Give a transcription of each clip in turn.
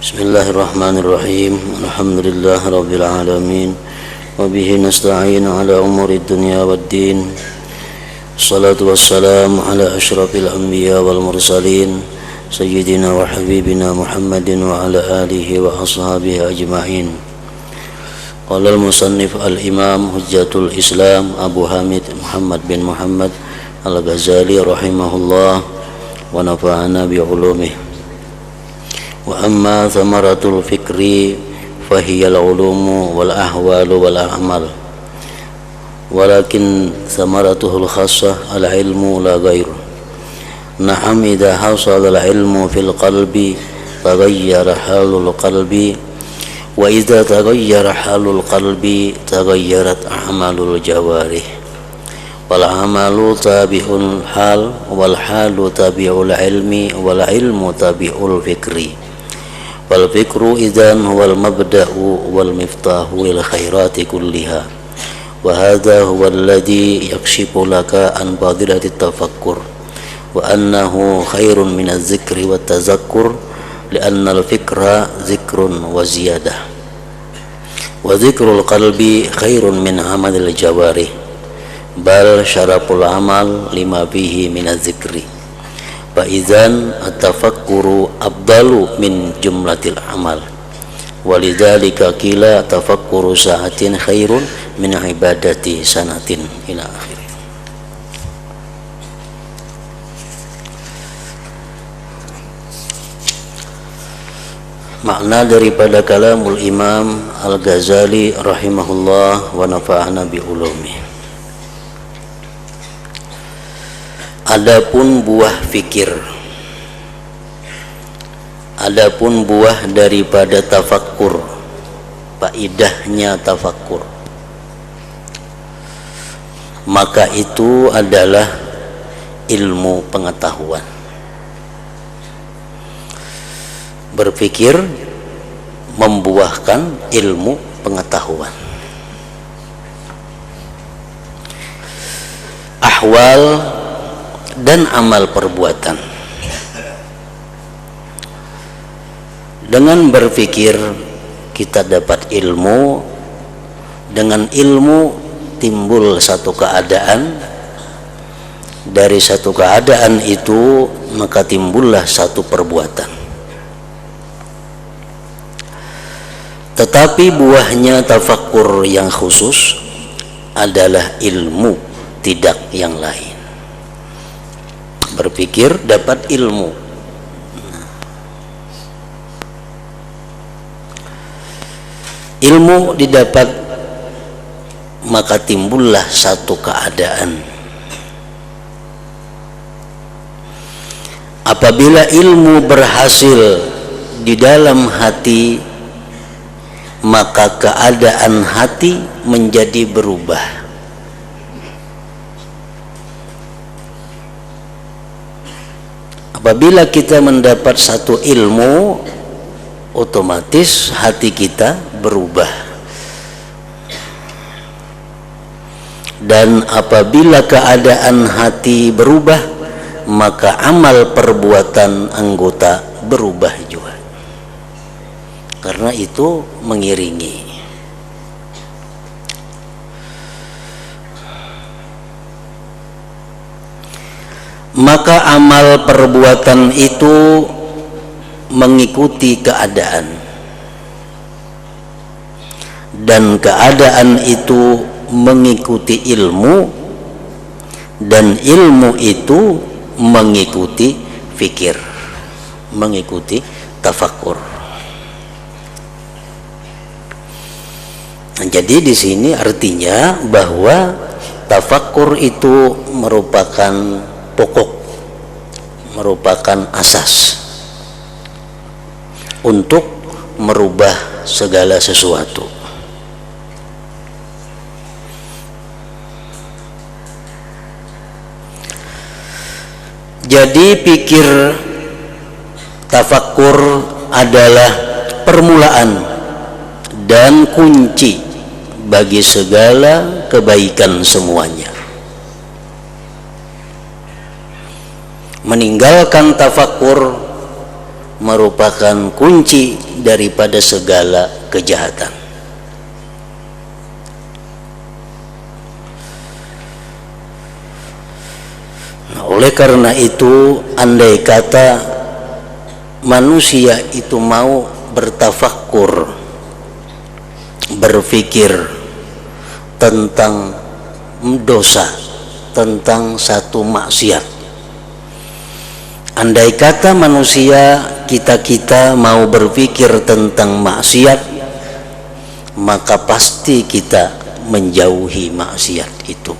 Bismillahirrahmanirrahim. Alhamdulillah rabbil alamin. Wa bihi nasta'in ala umuri dunya waddin. Salatu wassalamu ala asyrafil anbiya wal mursalin sayyidina wa habibina Muhammadin wa ala alihi wa ashabihi ajma'in. Qala al-musannif al-imam hujjatul Islam Abu Hamid Muhammad bin Muhammad al-Ghazali rahimahullah wa nafa'ana bi ulumihi. Wa amma thamaratul fikri fahiyal ulumu wal ahwalu wal a'mal walakin thamaratuhul khassah al ilmu la ghairu. Na'am idha hasala al ilmu fil qalbi taghayyara halul qalbi wa idha taghayyara halul qalbi taghayyarat a'malul jawarih wal amalu tabi'ul hal wal halu tabi'ul ilmi wal ilmu tabi'ul fikri wal fikru idzan huwal mabda'u wal miftahu lil khairati kulliha wa hadha huwa alladhi yakshifu laka an fadilati tafakkur wa annahu khairun min az-zikri wat tazakkur li'anna al-fikra zikrun wa ziyadah wa zikrul qalbi khairun min amalil jawarih bal syaraful amal lima fihi min az-zikri fa idzan at-tafakkuru afdalu min jumlatil amal walidzalika qila tafakkuru sa'atin khairun min ibadati sanatin ila akhir. Makna daripada kalamul Imam Al-Ghazali rahimahullah wa nafa'ana bi ulumi. Adapun buah fikir, adapun buah daripada tafakkur, faidahnya tafakkur, maka itu adalah ilmu pengetahuan. Berpikir membuahkan ilmu pengetahuan. Ahwal dan amal perbuatan. Dengan berpikir kita dapat ilmu, dengan ilmu timbul satu keadaan, dari satu keadaan itu maka timbullah satu perbuatan. Tetapi buahnya tafakkur yang khusus adalah ilmu, tidak yang lain. Berpikir dapat ilmu. Ilmu didapat maka timbullah satu keadaan. Apabila ilmu berhasil di dalam hati, maka keadaan hati menjadi berubah. Apabila kita mendapat satu ilmu, otomatis hati kita berubah. Dan apabila keadaan hati berubah, maka amal perbuatan anggota berubah juga. Karena itu mengiringi. Maka amal perbuatan itu mengikuti keadaan, dan keadaan itu mengikuti ilmu, dan ilmu itu mengikuti fikir, mengikuti tafakkur. Nah, jadi di sini artinya bahwa tafakkur itu merupakan pokok, merupakan asas untuk merubah segala sesuatu. Jadi pikir tafakkur adalah permulaan dan kunci bagi segala kebaikan semuanya. Meninggalkan tafakkur merupakan kunci daripada segala kejahatan. Nah, oleh karena itu, andai kata manusia itu mau bertafakkur, berpikir tentang dosa, tentang satu maksiat, andai kata manusia kita mau berpikir tentang maksiat, maka pasti kita menjauhi maksiat itu.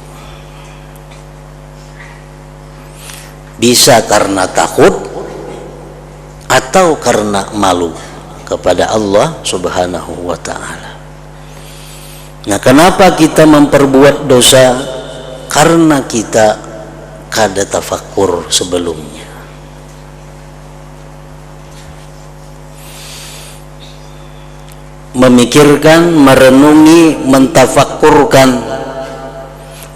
Bisa karena takut atau karena malu kepada Allah Subhanahu wa ta'ala. Nah, kenapa kita memperbuat dosa? Karena kita kada tafakkur sebelumnya. Memikirkan, merenungi, mentafakkurkan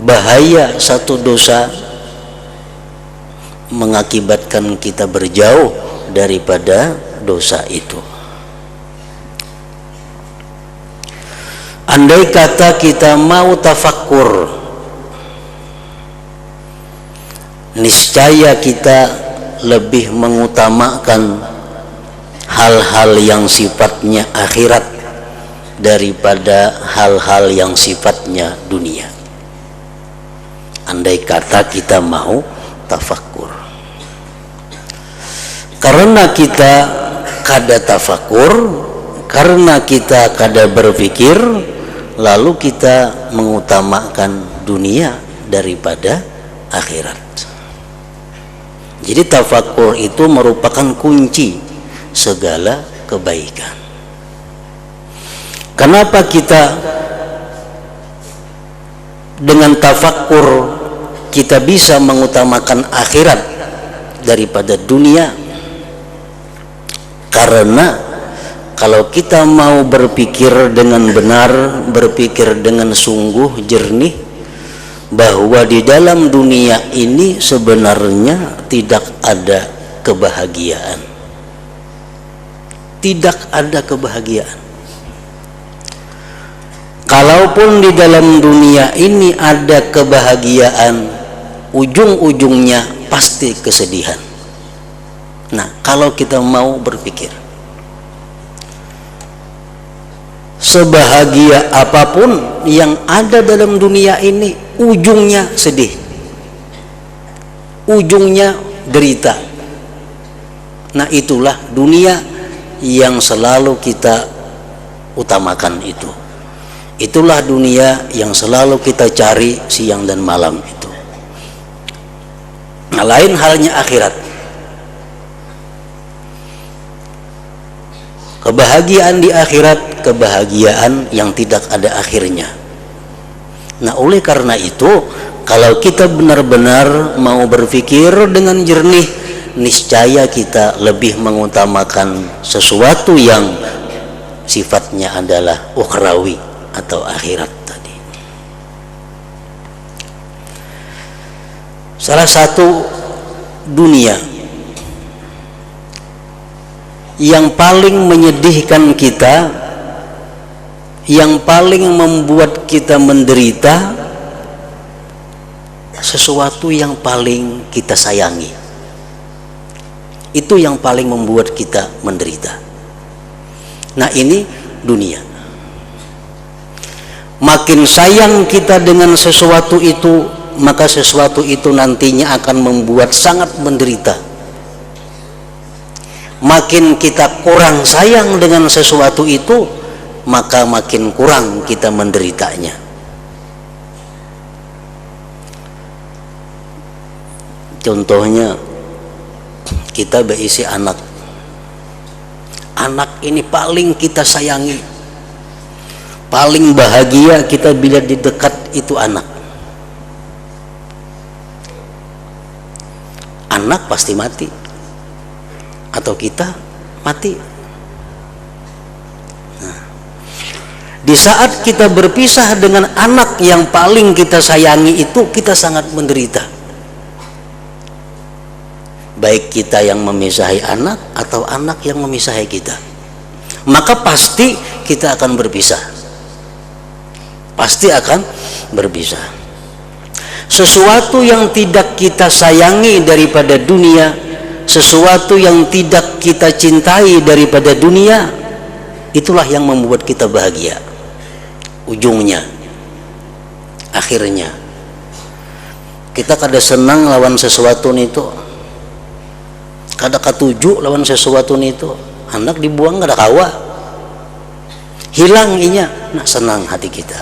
bahaya satu dosa mengakibatkan kita berjauh daripada dosa itu. Andai kata kita mau tafakkur, niscaya kita lebih mengutamakan hal-hal yang sifatnya akhirat daripada hal-hal yang sifatnya dunia. Andai kata kita mau tafakkur, karena kita kada tafakkur, karena kita kada berpikir, lalu kita mengutamakan dunia daripada akhirat. Jadi tafakkur itu merupakan kunci segala kebaikan. Kenapa kita dengan tafakkur kita bisa mengutamakan akhirat daripada dunia? Karena kalau kita mau berpikir dengan benar, berpikir dengan sungguh jernih, bahwa di dalam dunia ini sebenarnya tidak ada kebahagiaan. Tidak ada kebahagiaan. Kalaupun di dalam dunia ini ada kebahagiaan, ujung-ujungnya pasti kesedihan. Nah, kalau kita mau berpikir, sebahagia apapun yang ada dalam dunia ini, ujungnya sedih, ujungnya derita. Nah, itulah dunia yang selalu kita utamakan itu. Itulah dunia yang selalu kita cari siang dan malam itu. Nah, lain halnya akhirat. Kebahagiaan di akhirat, kebahagiaan yang tidak ada akhirnya. Nah, oleh karena itu, kalau kita benar-benar mau berpikir dengan jernih, niscaya kita lebih mengutamakan sesuatu yang sifatnya adalah ukhrawi atau akhirat tadi. Salah satu dunia yang paling menyedihkan kita, yang paling membuat kita menderita, sesuatu yang paling kita sayangi, itu yang paling membuat kita menderita. Nah, ini dunia. Makin sayang kita dengan sesuatu itu, maka sesuatu itu nantinya akan membuat sangat menderita. Makin kita kurang sayang dengan sesuatu itu, maka makin kurang kita menderitanya. Contohnya, kita berisi anak. Anak ini paling kita sayangi, paling bahagia kita bila di dekat itu anak. Anak pasti mati, atau kita mati. Nah, di saat kita berpisah dengan anak yang paling kita sayangi itu, kita sangat menderita. baik kita yang memisahi anak atau anak yang memisahi kita, maka pasti kita akan berpisah, pasti akan berpisah. Sesuatu yang tidak kita sayangi daripada dunia, sesuatu yang tidak kita cintai daripada dunia, itulah yang membuat kita bahagia. Ujungnya, akhirnya kita kada senang lawan sesuatu itu, kada katuju lawan sesuatu itu, anak dibuang kada kawa, hilang inya, nah senang hati kita,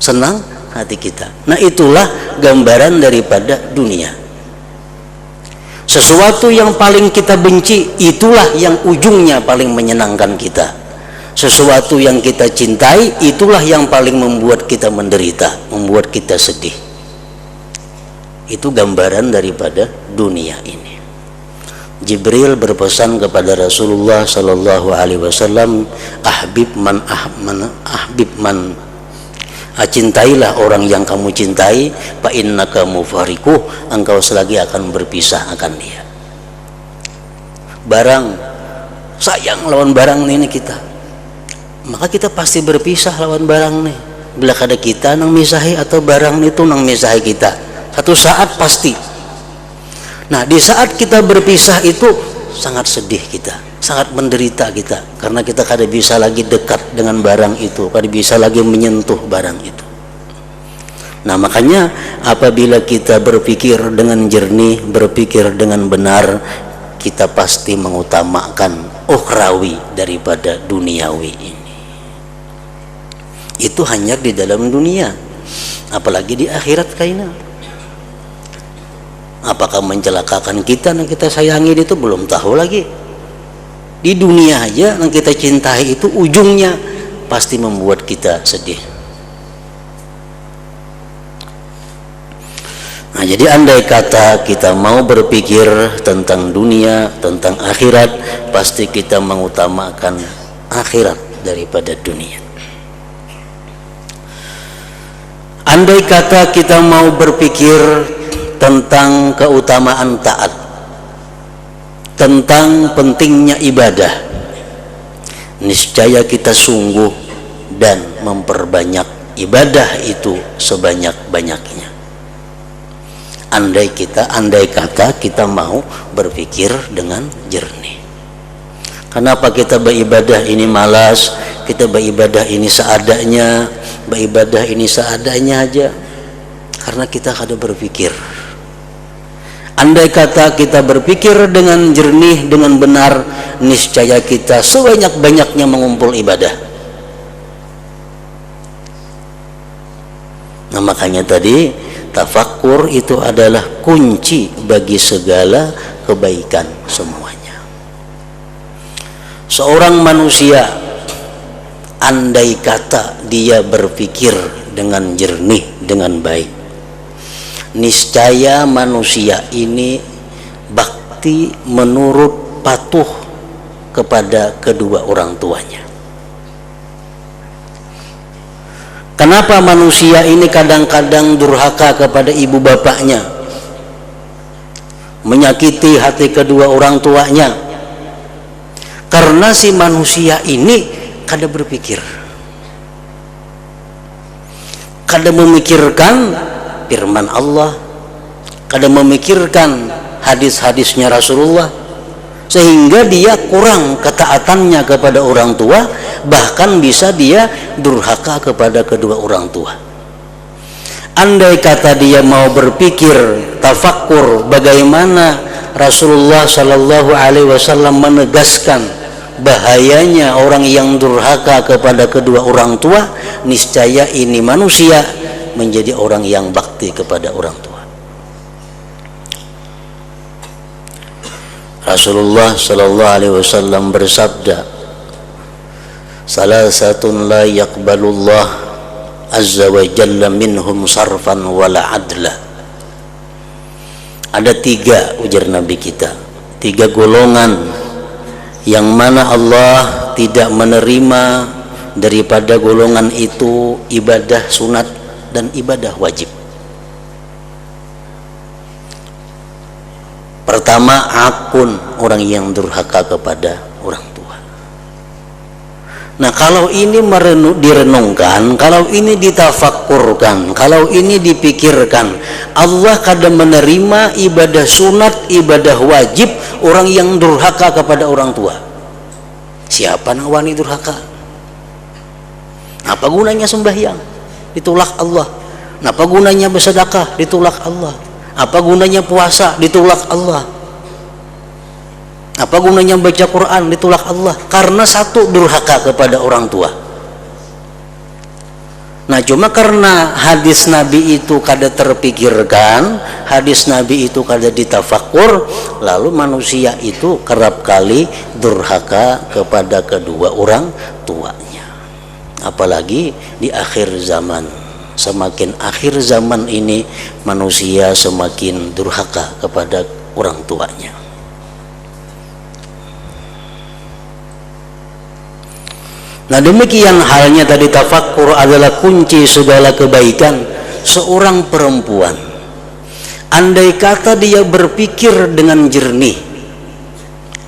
senang hati kita. Nah itulah gambaran daripada dunia. Sesuatu yang paling kita benci, itulah yang ujungnya paling menyenangkan kita. Sesuatu yang kita cintai, itulah yang paling membuat kita menderita, membuat kita sedih. Itu gambaran daripada dunia ini. Jibril berpesan kepada Rasulullah sallallahu alaihi wasallam, ahbib man cintailah orang yang kamu cintai, fa innaka mufariquh, engkau selagi akan berpisah akan dia. Barang sayang lawan barang ini kita, maka kita pasti berpisah lawan barang nih. Bila kada kita nang misahi atau barang itu nang misahi kita, satu saat pasti. Nah di saat kita berpisah itu sangat sedih kita, sangat menderita kita, karena kita kada bisa lagi dekat dengan barang itu, kada bisa lagi menyentuh barang itu. Nah makanya apabila kita berpikir dengan jernih, berpikir dengan benar, kita pasti mengutamakan ukhrawi daripada duniawi ini. Itu hanya di dalam dunia, apalagi di akhirat kaina. Apakah mencelakakan kita yang kita sayangi itu belum tahu lagi. Di dunia aja yang kita cintai itu ujungnya pasti membuat kita sedih. Nah jadi andai kata kita mau berpikir tentang dunia, tentang akhirat, pasti kita mengutamakan akhirat daripada dunia. Andai kata kita mau berpikir tentang keutamaan taat, tentang pentingnya ibadah, niscaya kita sungguh dan memperbanyak ibadah itu sebanyak-banyaknya. Andai kata kita mau berpikir dengan jernih. Kenapa kita beribadah ini malas, kita beribadah ini seadanya, beribadah ini seadanya aja? Karena kita kada berpikir. Andai kata kita berpikir dengan jernih, dengan benar, niscaya kita sebanyak-banyaknya mengumpul ibadah. Nah makanya tadi tafakkur itu adalah kunci bagi segala kebaikan semuanya. Seorang manusia, andai kata dia berpikir dengan jernih, dengan baik, niscaya manusia ini bakti, menurut, patuh kepada kedua orang tuanya. Kenapa manusia ini kadang-kadang durhaka kepada ibu bapaknya, menyakiti hati kedua orang tuanya? Karena si manusia ini kada berpikir, kada memikirkan firman Allah, kada memikirkan hadis-hadisnya Rasulullah, sehingga dia kurang ketaatannya kepada orang tua, bahkan bisa dia durhaka kepada kedua orang tua. Andai kata dia mau berpikir, tafakkur bagaimana Rasulullah Shallallahu Alaihi Wasallam menegaskan bahayanya orang yang durhaka kepada kedua orang tua, niscaya ini manusia menjadi orang yang bakti kepada orang tua. Rasulullah sallallahu alaihi wasallam bersabda, salasatun la yaqbalullah azza wa jalla minhum sarfan wala adla. Ada tiga, ujar Nabi kita, tiga golongan yang mana Allah tidak menerima daripada golongan itu ibadah sunat dan ibadah wajib. Pertama, akun, orang yang durhaka kepada orang tua. Nah, kalau ini direnungkan, kalau ini ditafakkurkan, kalau ini dipikirkan, Allah kadang menerima ibadah sunat, ibadah wajib orang yang durhaka kepada orang tua. Siapa yang wani durhaka? Apa gunanya sembahyang? Ditolak Allah. Apa gunanya bersedekah? Ditolak Allah. Apa gunanya puasa? Ditolak Allah. Apa gunanya baca Quran? Ditolak Allah. Karena satu, durhaka kepada orang tua. Nah, cuma karena hadis Nabi itu kada terpikirkan, hadis Nabi itu kada ditafakkur, lalu manusia itu kerap kali durhaka kepada kedua orang tuanya. Apalagi di akhir zaman. Semakin akhir zaman ini, manusia semakin durhaka kepada orang tuanya. Nah, demikian halnya tadi, tafakkur adalah kunci segala kebaikan. Seorang perempuan, andai kata dia berpikir dengan jernih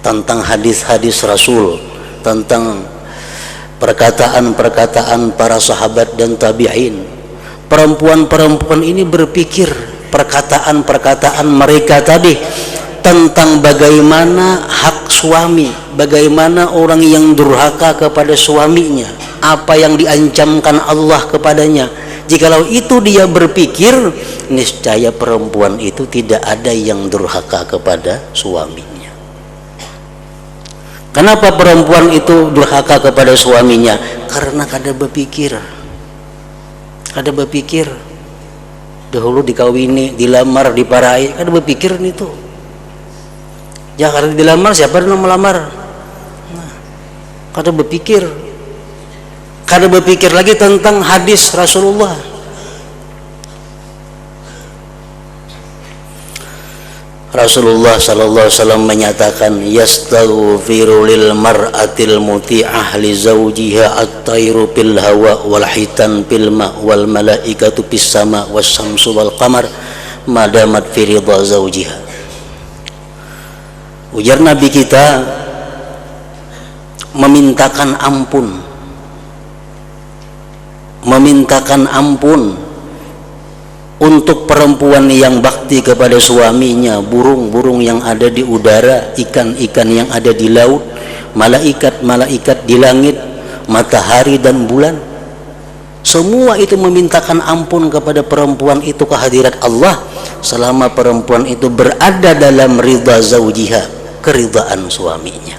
tentang hadis-hadis Rasul, tentang perkataan-perkataan para sahabat dan tabi'in, perempuan-perempuan ini berpikir perkataan-perkataan mereka tadi tentang bagaimana hak suami, bagaimana orang yang durhaka kepada suaminya, apa yang diancamkan Allah kepadanya. Jikalau itu dia berpikir, niscaya perempuan itu tidak ada yang durhaka kepada suaminya. Kenapa perempuan itu durhaka kepada suaminya? Karena kada berpikir. Kada berpikir. Dahulu dikawini, dilamar, diparahi, kada berpikir itu. Ya, kada dilamar, siapa yang melamar? Nah, kada berpikir. Kada berpikir lagi tentang hadis Rasulullah. Rasulullah sallallahu alaihi wasallam menyatakan, yastaghfiru lil mar'atil muti'ah li zawjiha at-tayru fil hawa wal hitan fil ma wal malaikatu fis sama was syamsu wal qamar madamat fi ridha zawjiha. Ujar Nabi kita, memintakan ampun untuk perempuan yang bakti kepada suaminya, burung-burung yang ada di udara, ikan-ikan yang ada di laut, malaikat-malaikat di langit, matahari dan bulan. Semua itu memintakan ampun kepada perempuan itu ke hadirat Allah selama perempuan itu berada dalam ridha zaujiha, keridhaan suaminya.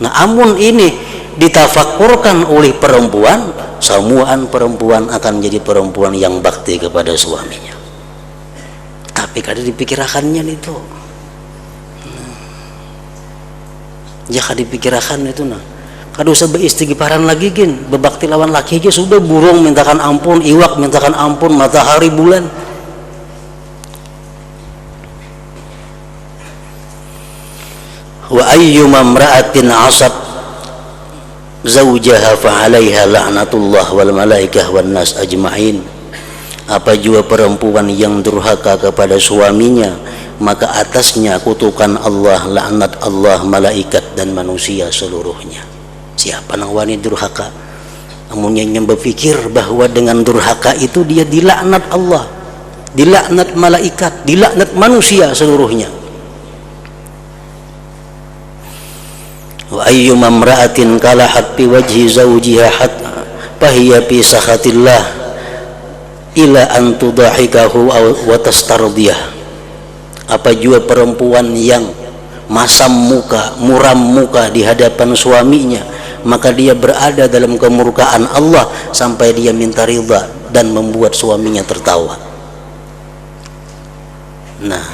Nah, amun ini ditafakkurkan oleh perempuan, semuaan perempuan akan jadi perempuan yang bakti kepada suaminya. Tapi kada dipikirkannya itu. Ya, kada dipikirkan itu. Nah, kada usah beristighfaran lagi gin, bebakti lawan laki aja sudah. Burung mintakan ampun, iwak mintakan ampun, matahari, bulan. Wa ayyuma imra'atin 'asat zaujaha fa 'alaiha la'natullah wal malaikah wan nas ajma'in. Apa jua perempuan yang durhaka kepada suaminya, maka atasnya kutukan Allah, laknat Allah, malaikat dan manusia seluruhnya. Siapa nang wani durhaka? Amunnya yang berpikir bahwa dengan durhaka itu dia dilaknat Allah, dilaknat malaikat, dilaknat manusia seluruhnya. Wa ayyuma imra'atin kalahat fi wajhi zawjiha hatta fahiya fi sakhatillah ila an tudahikahu wa tastardiyah. Apa jua perempuan yang masam muka, muram muka di hadapan suaminya, maka dia berada dalam kemurkaan Allah sampai dia minta ridha dan membuat suaminya tertawa. Nah,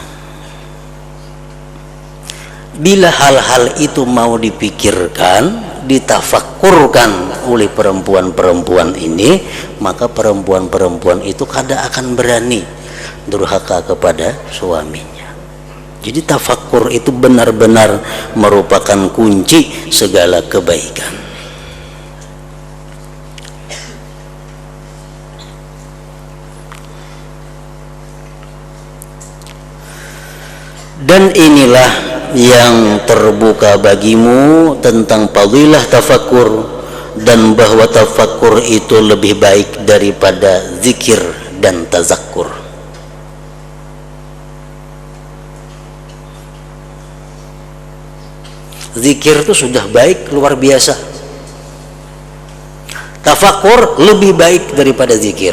bila hal-hal itu mau dipikirkan, ditafakkurkan oleh perempuan-perempuan ini, maka perempuan-perempuan itu kada akan berani durhaka kepada suaminya. Jadi tafakkur itu benar-benar merupakan kunci segala kebaikan. Dan inilah yang terbuka bagimu tentang fadilah tafakkur, dan bahwa tafakkur itu lebih baik daripada zikir dan tazakkur. Zikir itu sudah baik luar biasa, tafakkur lebih baik daripada zikir.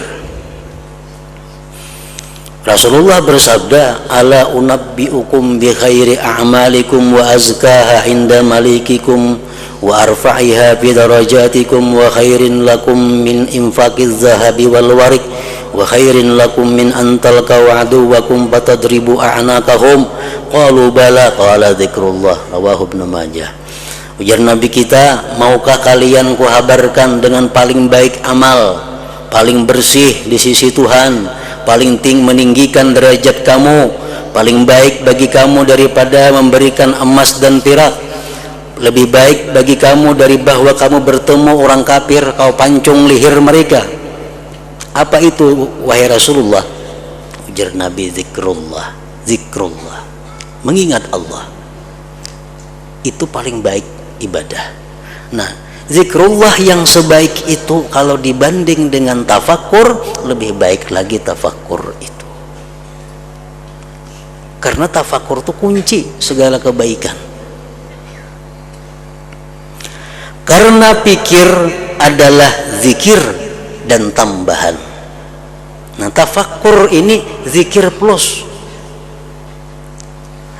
Rasulullah bersabda, ala unabbiukum bi khairi a'malikum wa azkaha inda malikikum wa arfa'iha fi darajatikum wa khairin lakum min infaqiz zahabi wal warik wa khairin lakum min an talqaw aduwakum fatadribu a'naqahum. Qalu bala, qala dzikrullah, rawahu Ibnu Majah. Ujar Nabi kita, maukah kalian kuhabarkan dengan paling baik amal, paling bersih di sisi Tuhan, paling meninggikan derajat kamu, paling baik bagi kamu daripada memberikan emas dan perak, lebih baik bagi kamu dari bahwa kamu bertemu orang kafir, kau pancung leher mereka. Apa itu wahai Rasulullah? Ujar Nabi, zikrullah, zikrullah, mengingat Allah. Itu paling baik ibadah. Nah, zikrullah yang sebaik itu kalau dibanding dengan tafakkur, lebih baik lagi tafakkur itu. Karena tafakkur itu kunci segala kebaikan. Karena pikir adalah zikir dan tambahan. Nah, tafakkur ini zikir plus.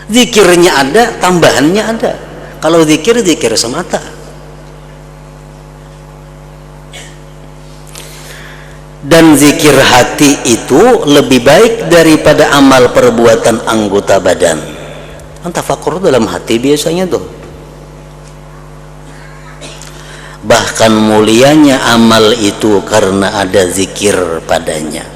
Zikirnya ada, tambahannya ada. Kalau zikir, zikir semata. Dan zikir hati itu lebih baik daripada amal perbuatan anggota badan. Kan tafakkur dalam hati biasanya tuh. Bahkan mulianya amal itu karena ada zikir padanya.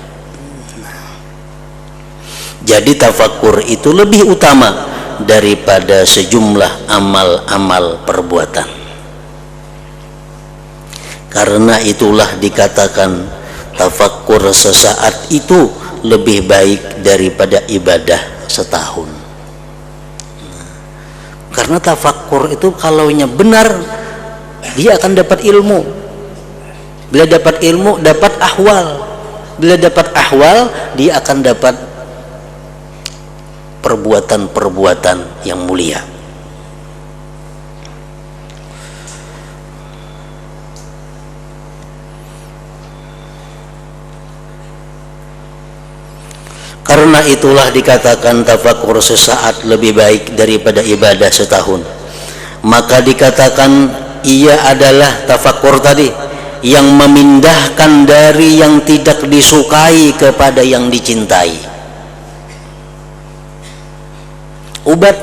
Jadi tafakkur itu lebih utama daripada sejumlah amal-amal perbuatan. Karena itulah dikatakan tafakkur sesaat itu lebih baik daripada ibadah setahun. Karena tafakkur itu kalaunya benar, dia akan dapat ilmu. Bila dapat ilmu, dapat ahwal. Bila dapat ahwal, dia akan dapat perbuatan-perbuatan yang mulia. Karena itulah dikatakan tafakkur sesaat lebih baik daripada ibadah setahun. Maka dikatakan ia adalah tafakkur tadi yang memindahkan dari yang tidak disukai kepada yang dicintai. Ubat,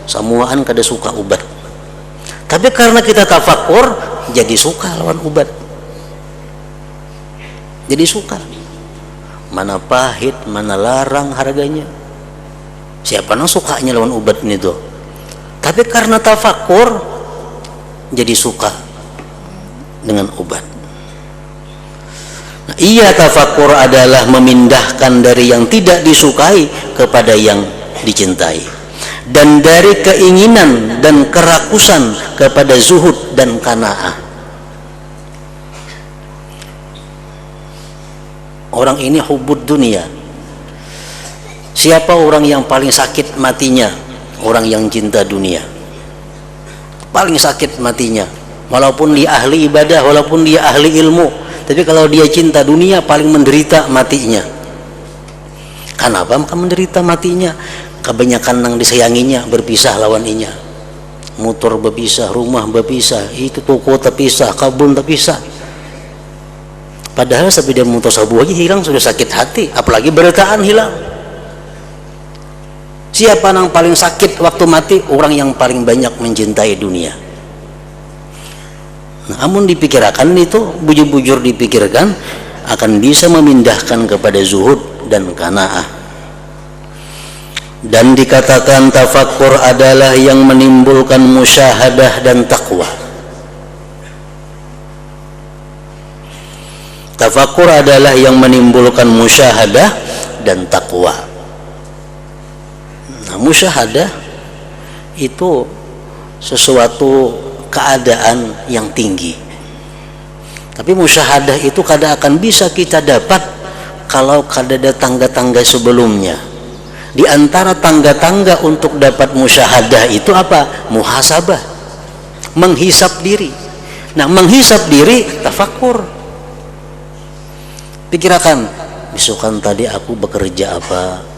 samuaan kada suka ubat. Tapi karena kita tafakkur, jadi suka lawan ubat. Jadi suka. Mana pahit, mana larang harganya. Siapa yang sukanya lawan ubat ini tuh? Tapi karena tafakkur, jadi suka dengan obat. Nah, iya, tafakkur adalah memindahkan dari yang tidak disukai kepada yang dicintai, dan dari keinginan dan kerakusan kepada zuhud dan qanaah. Orang ini hubud dunia. Siapa orang yang paling sakit matinya? Orang yang cinta dunia. Paling sakit matinya, walaupun dia ahli ibadah, walaupun dia ahli ilmu, tapi kalau dia cinta dunia paling menderita matinya. Kenapa maka menderita matinya? Kebanyakan nang disayanginya berpisah lawan inya. Motor berpisah, rumah berpisah, itu toko terpisah, kabun terpisah. Padahal sampai dia motor sabu aja hilang sudah sakit hati, apalagi bertaan hilang. Siapa yang paling sakit waktu mati? Orang yang paling banyak mencintai dunia. Namun dipikirkan itu, bujur-bujur dipikirkan, akan bisa memindahkan kepada zuhud dan qanaah. Dan dikatakan tafakkur adalah yang menimbulkan musyahadah dan taqwa. Tafakkur adalah yang menimbulkan musyahadah dan taqwa. Nah, musyahadah itu sesuatu keadaan yang tinggi. Tapi musyahadah itu kadang akan bisa kita dapat kalau ada tangga-tangga sebelumnya. Di antara tangga-tangga untuk dapat musyahadah itu apa? Muhasabah, menghisap diri. Nah, menghisap diri tafakkur. Pikirkan, besokan tadi aku bekerja apa?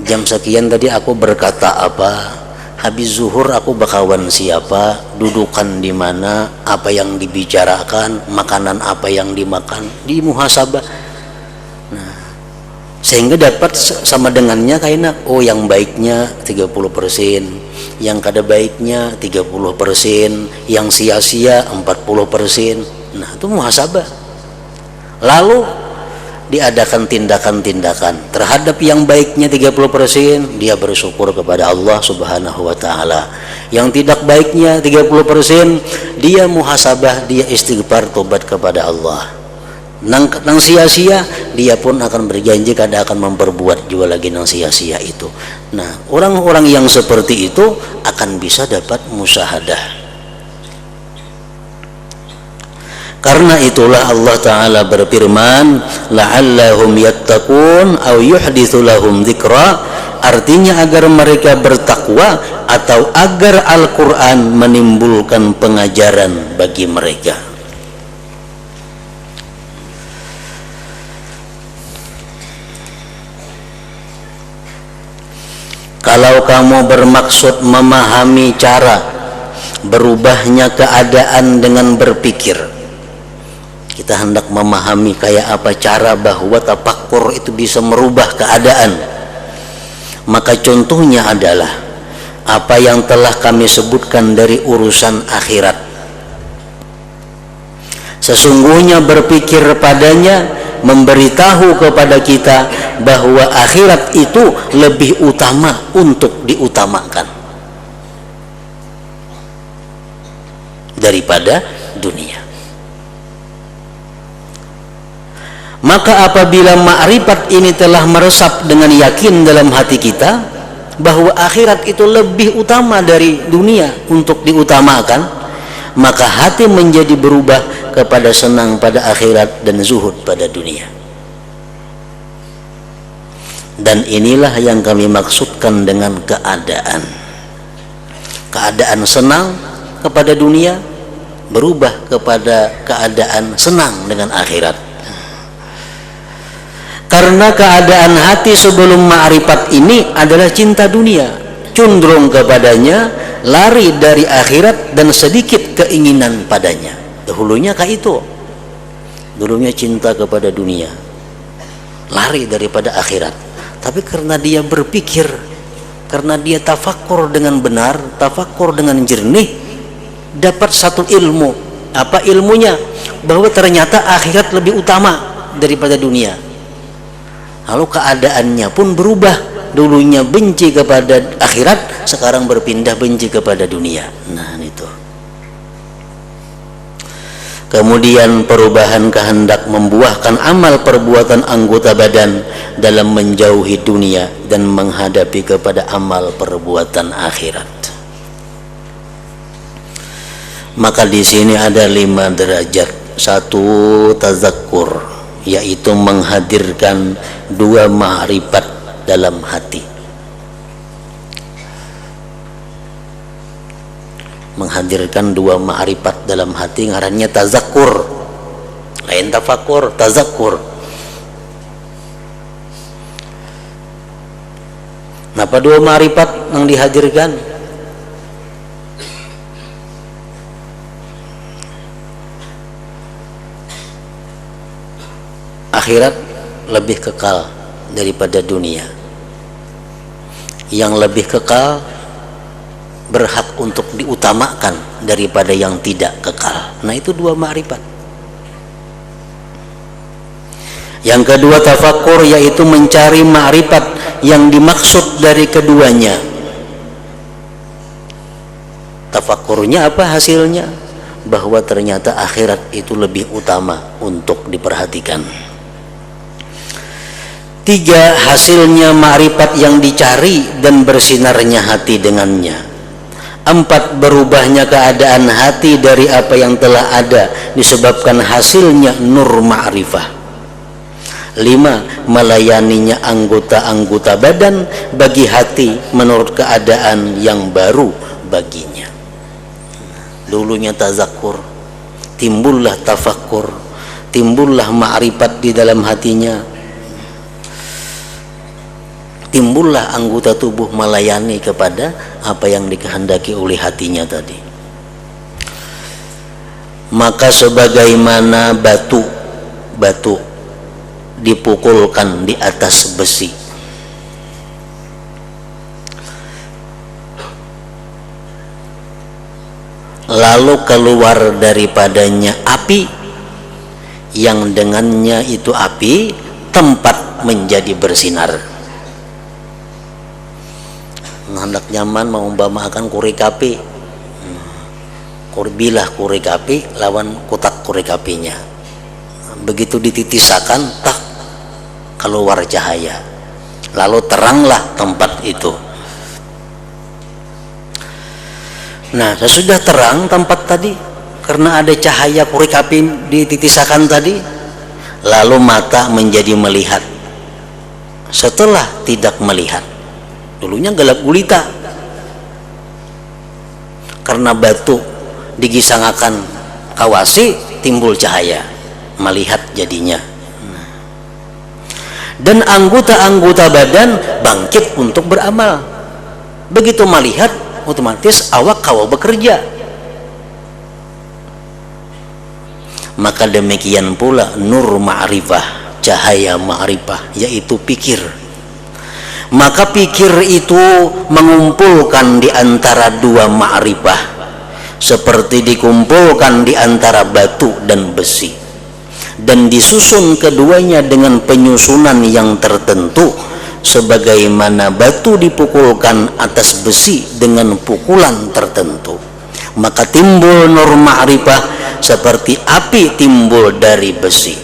Jam sekian tadi aku berkata apa? Habis zuhur aku berkawan siapa? Dudukan di mana? Apa yang dibicarakan? Makanan apa yang dimakan? Di muhasabah. Nah, sehingga dapat sama dengannya kayaknya, oh yang baiknya 30%, yang kada baiknya 30%, yang sia-sia 40%. Nah, itu muhasabah. Lalu diadakan tindakan-tindakan terhadap yang baiknya 30%, dia bersyukur kepada Allah Subhanahu wa taala. Yang tidak baiknya 30%, dia muhasabah, dia istighfar, tobat kepada Allah. Nang sia-sia, dia pun akan berjanji kada akan memperbuat juga lagi nang sia-sia itu. Nah, orang-orang yang seperti itu akan bisa dapat musyahadah. Karena itulah Allah Ta'ala berfirman, la'allahum yattaqun aw yuhditsu lahum dzikra, artinya agar mereka bertakwa atau agar Al-Quran menimbulkan pengajaran bagi mereka. Kalau kamu bermaksud memahami cara berubahnya keadaan dengan berpikir, kita hendak memahami kayak apa cara bahwa tafakkur itu bisa merubah keadaan, maka contohnya adalah apa yang telah kami sebutkan dari urusan akhirat. Sesungguhnya berpikir padanya memberitahu kepada kita bahwa akhirat itu lebih utama untuk diutamakan daripada dunia. Maka apabila ma'rifat ini telah meresap dengan yakin dalam hati kita bahwa akhirat itu lebih utama dari dunia untuk diutamakan, maka hati menjadi berubah kepada senang pada akhirat dan zuhud pada dunia. Dan inilah yang kami maksudkan dengan keadaan senang kepada dunia berubah kepada keadaan senang dengan akhirat. Karena keadaan hati sebelum ma'rifat ini adalah cinta dunia, cenderung kepadanya, lari dari akhirat dan sedikit keinginan padanya. Dahulunya kayak itu, dulunya cinta kepada dunia, lari daripada akhirat. Tapi karena dia berpikir, karena dia tafakkur dengan benar, tafakkur dengan jernih, dapat satu ilmu. Apa ilmunya? Bahwa ternyata akhirat lebih utama daripada dunia. Lalu keadaannya pun berubah, dulunya benci kepada akhirat, sekarang berpindah benci kepada dunia. Nah, itu. Kemudian perubahan kehendak membuahkan amal perbuatan anggota badan dalam menjauhi dunia dan menghadapi kepada amal perbuatan akhirat. Maka di sini ada 5 derajat. 1, tazakkur, yaitu menghadirkan 2 ma'rifat dalam hati. Menghadirkan 2 ma'rifat dalam hati ngarannya tazakkur. Lain tafakkur, tazakkur. Napa 2 ma'rifat yang dihadirkan? Akhirat lebih kekal daripada dunia. Yang lebih kekal berhak untuk diutamakan daripada yang tidak kekal. Nah, itu 2 ma'rifat. Yang kedua tafakkur, yaitu mencari ma'rifat yang dimaksud dari keduanya. Tafakkurnya apa hasilnya? Bahwa ternyata akhirat itu lebih utama untuk diperhatikan. 3. Hasilnya ma'rifat yang dicari dan bersinarnya hati dengannya. 4. Berubahnya keadaan hati dari apa yang telah ada disebabkan hasilnya nur ma'rifah. 5. Melayaninya anggota-anggota badan bagi hati menurut keadaan yang baru baginya. Dulunya tazakkur, timbullah tafakkur, timbullah ma'rifat di dalam hatinya, timbullah anggota tubuh melayani kepada apa yang dikehendaki oleh hatinya tadi. Maka sebagaimana batu dipukulkan di atas besi, lalu keluar daripadanya api yang dengannya itu api tempat menjadi bersinar. Hendak nyaman mengumpamakan korek api, bilah korek api lawan kotak korek apinya, begitu dititisakan tak keluar cahaya, lalu teranglah tempat itu. Nah, sesudah terang tempat tadi karena ada cahaya korek api dititisakan tadi, lalu mata menjadi melihat. Setelah tidak melihat, dulunya gelap gulita karena batu digisangakan kawasi, timbul cahaya, melihat jadinya. Dan anggota-anggota badan bangkit untuk beramal. Begitu melihat, otomatis awak kawal bekerja. Maka demikian pula nur ma'rifah, cahaya ma'rifah, yaitu pikir. Maka pikir itu mengumpulkan di antara dua ma'rifah, seperti dikumpulkan di antara batu dan besi, dan disusun keduanya dengan penyusunan yang tertentu, sebagaimana batu dipukulkan atas besi dengan pukulan tertentu. Maka timbul nur ma'rifah seperti api timbul dari besi,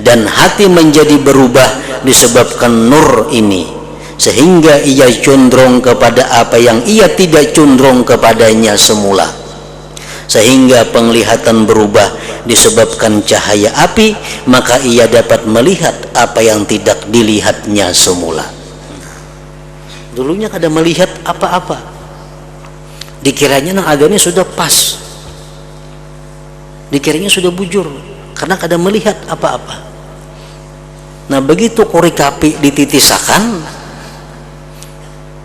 dan hati menjadi berubah disebabkan nur ini, sehingga ia condong kepada apa yang ia tidak condong kepadanya semula, sehingga penglihatan berubah disebabkan cahaya api, maka ia dapat melihat apa yang tidak dilihatnya semula. Dulunya kada melihat apa-apa, dikiranya nang agaknya sudah pas, dikiranya sudah bujur karena kada melihat apa-apa. Nah, begitu korek api dititisakan,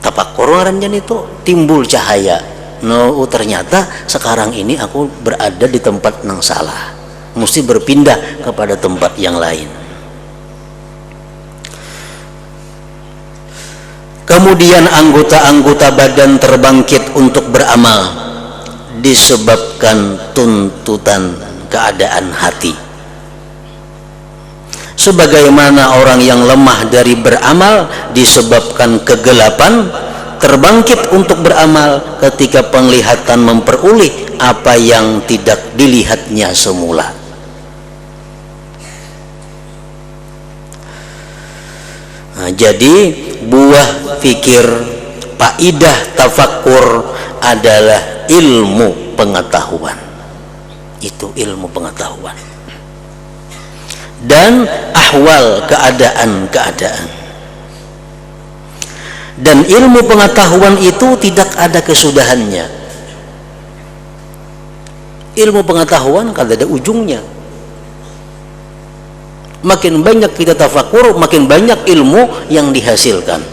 tapakur ngaranjan itu timbul cahaya. No, ternyata sekarang ini aku berada di tempat yang salah, mesti berpindah kepada tempat yang lain. Kemudian anggota-anggota badan terbangkit untuk beramal disebabkan tuntutan keadaan hati. Sebagaimana orang yang lemah dari beramal disebabkan kegelapan terbangkit untuk beramal ketika penglihatan memperoleh apa yang tidak dilihatnya semula. Nah, jadi buah fikir, faidah tafakkur adalah ilmu pengetahuan. Itu ilmu pengetahuan dan ahwal keadaan-keadaan. Dan ilmu pengetahuan itu tidak ada kesudahannya. Ilmu pengetahuan kada ada ujungnya. Makin banyak kita tafakur, makin banyak ilmu yang dihasilkan.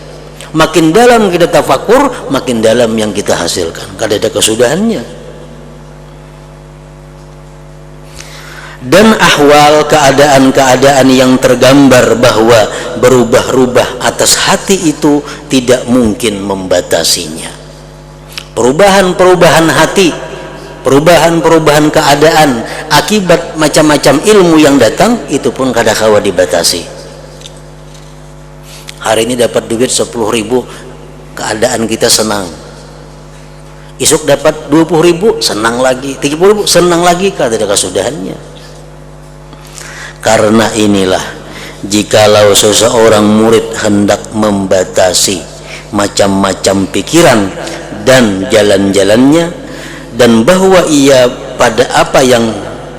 Makin dalam kita tafakur, makin dalam yang kita hasilkan. Kada ada kesudahannya. Dan ahwal keadaan-keadaan yang tergambar bahwa berubah-ubah atas hati itu tidak mungkin membatasinya. Perubahan-perubahan hati, perubahan-perubahan keadaan akibat macam-macam ilmu yang datang itu pun kada kawa dibatasi. Hari ini dapat duit 10.000, keadaan kita senang. Esok dapat 20.000, senang lagi. 30.000, senang lagi. Kada ada kesudahannya. Karena inilah jikalau seseorang murid hendak membatasi macam-macam pikiran dan jalan-jalannya, dan bahwa ia pada apa yang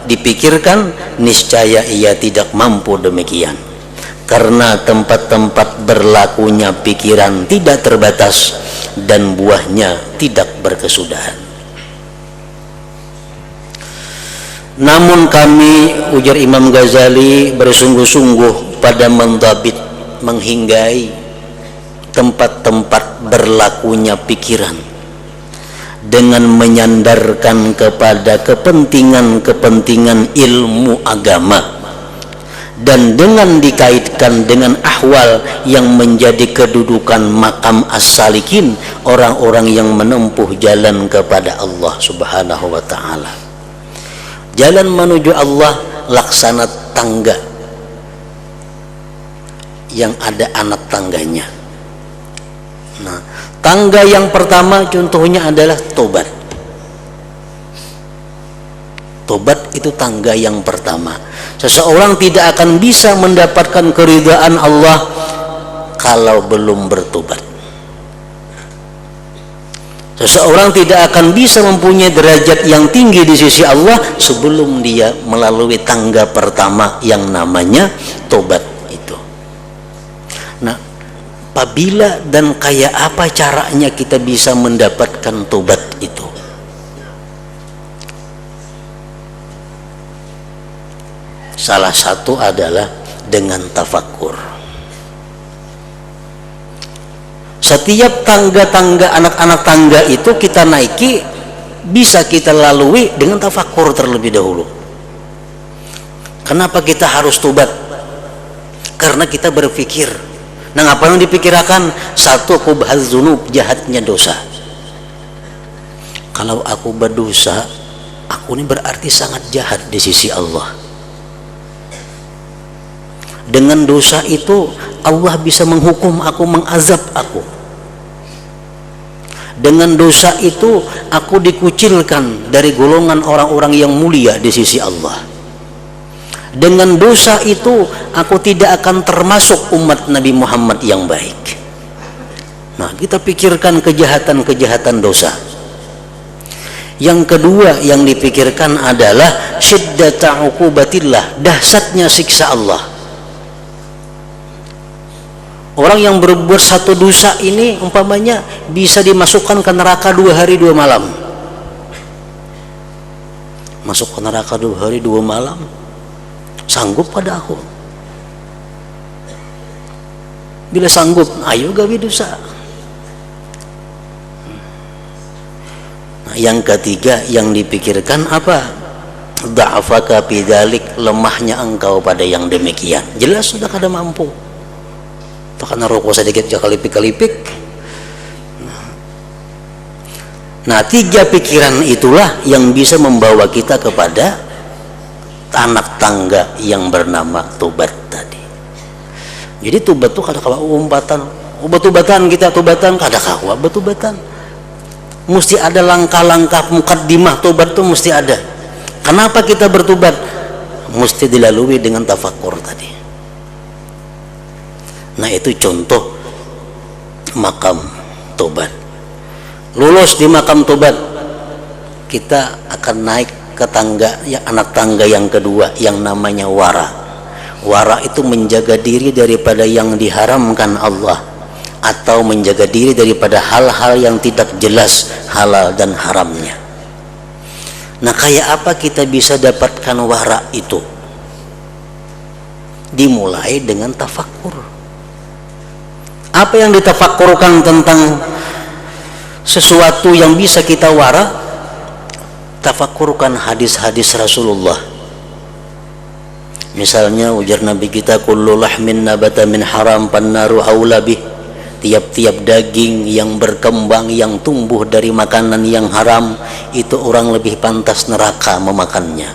dipikirkan, niscaya ia tidak mampu demikian, karena tempat-tempat berlakunya pikiran tidak terbatas dan buahnya tidak berkesudahan. Namun kami, ujar Imam Ghazali, bersungguh-sungguh pada mendhabit, menghinggai tempat-tempat berlakunya pikiran dengan menyandarkan kepada kepentingan-kepentingan ilmu agama, dan dengan dikaitkan dengan ahwal yang menjadi kedudukan makam as-salikin, orang-orang yang menempuh jalan kepada Allah Subhanahu wa ta'ala. Jalan menuju Allah laksana tangga yang ada anak tangganya. Nah, tangga yang pertama contohnya adalah tobat. Tobat itu tangga yang pertama. Seseorang tidak akan bisa mendapatkan keridhaan Allah kalau belum bertobat. Seseorang tidak akan bisa mempunyai derajat yang tinggi di sisi Allah sebelum dia melalui tangga pertama yang namanya tobat itu. Nah, apabila dan kayak apa caranya kita bisa mendapatkan tobat itu? Salah satu adalah dengan tafakkur. Setiap tangga-tangga, anak-anak tangga itu kita naiki, bisa kita lalui dengan tafakkur terlebih dahulu. Kenapa kita harus tobat? Karena kita berpikir. Nah, apa yang dipikirkan? Satu, qubhaz dzunub, jahatnya dosa. Kalau aku berdosa, aku ini berarti sangat jahat di sisi Allah. Dengan dosa itu Allah bisa menghukum aku, mengazab aku. Dengan dosa itu aku dikucilkan dari golongan orang-orang yang mulia di sisi Allah. Dengan dosa itu aku tidak akan termasuk umat Nabi Muhammad yang baik. Nah, kita pikirkan kejahatan-kejahatan dosa. Yang kedua yang dipikirkan adalah syiddata uqubatillah, dahsyatnya siksa Allah. Orang yang berbuat satu dosa ini umpamanya bisa dimasukkan ke neraka 2 hari 2 malam. Masuk ke neraka 2 hari 2 malam, sanggup pada aku? Bila sanggup, ayo gawe dosa. Nah, yang ketiga yang dipikirkan apa? Da'afaka bidzalik, lemahnya engkau pada yang demikian. Jelas sudah kada mampu. Karena rokok sedikit ya kalipik-kalipik. Nah, 3 pikiran itulah yang bisa membawa kita kepada anak tangga yang bernama tobat tadi. Jadi tobat itu kadang-kadang umpatan, obat-obatan kita tobatan, kadang-kadang obat-obatan. Mesti ada langkah-langkah mukaddimah tobat itu mesti ada. Kenapa kita bertobat? Mesti dilalui dengan tafakkur tadi. Nah, itu contoh makam tobat. Lulus di makam tobat, kita akan naik ke tangga, ya, anak tangga yang kedua yang namanya wara. Wara itu menjaga diri daripada yang diharamkan Allah, atau menjaga diri daripada hal-hal yang tidak jelas halal dan haramnya. Nah, kayak apa kita bisa dapatkan wara itu? Dimulai dengan tafakkur. Apa yang ditafakkurkan tentang sesuatu yang bisa kita wara? Tafakkurkan hadis-hadis Rasulullah. Misalnya ujar Nabi kita, kullu lahmin nabata min haram pannaru aula bih. Tiap-tiap daging yang berkembang, yang tumbuh dari makanan yang haram, itu orang lebih pantas neraka memakannya.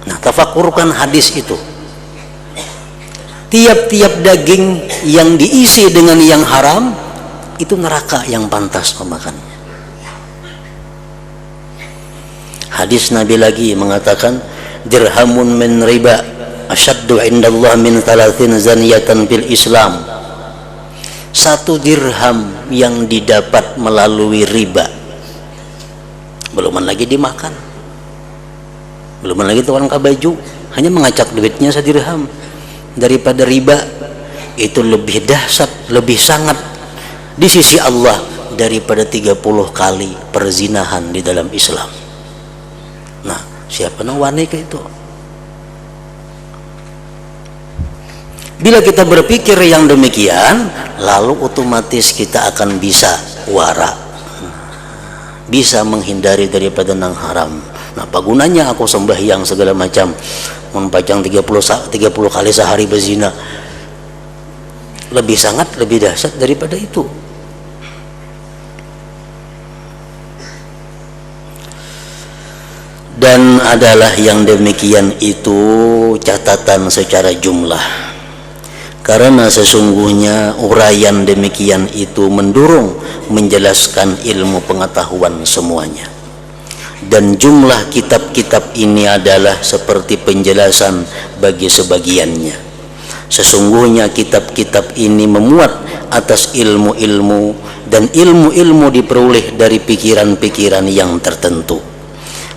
Nah, tafakkurkan hadis itu. Tiap-tiap daging yang diisi dengan yang haram, itu neraka yang pantas memakannya. Hadis Nabi lagi mengatakan, dirhamun min riba asyaddu indallah min 30 zaniyatan fil Islam. 1 dirham yang didapat melalui riba, belum lagi dimakan, belum lagi tukang baju, hanya mengacak duitnya 1 dirham daripada riba, itu lebih dahsyat, lebih sangat di sisi Allah daripada 30 kali perzinahan di dalam Islam. Nah, siapa yang wanita itu? Bila kita berpikir yang demikian, lalu otomatis kita akan bisa wara, bisa menghindari daripada nang haram. Nah, apa gunanya aku sembahyang segala macam, mempajang 30 kali sehari berzina? Lebih sangat, lebih dahsyat daripada itu. Dan adalah yang demikian itu catatan secara jumlah. Karena sesungguhnya uraian demikian itu mendorong menjelaskan ilmu pengetahuan semuanya. Dan jumlah kitab-kitab ini adalah seperti penjelasan bagi sebagiannya. Sesungguhnya kitab-kitab ini memuat atas ilmu-ilmu, dan ilmu-ilmu diperoleh dari pikiran-pikiran yang tertentu.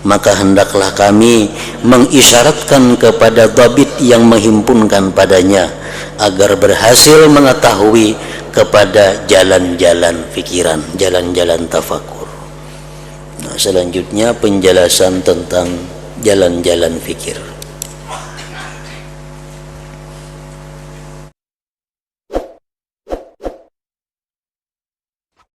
Maka hendaklah kami mengisyaratkan kepada dhabit yang menghimpunkan padanya agar berhasil mengetahui kepada jalan-jalan fikiran, jalan-jalan tafakur. Nah, selanjutnya penjelasan tentang jalan-jalan fikir.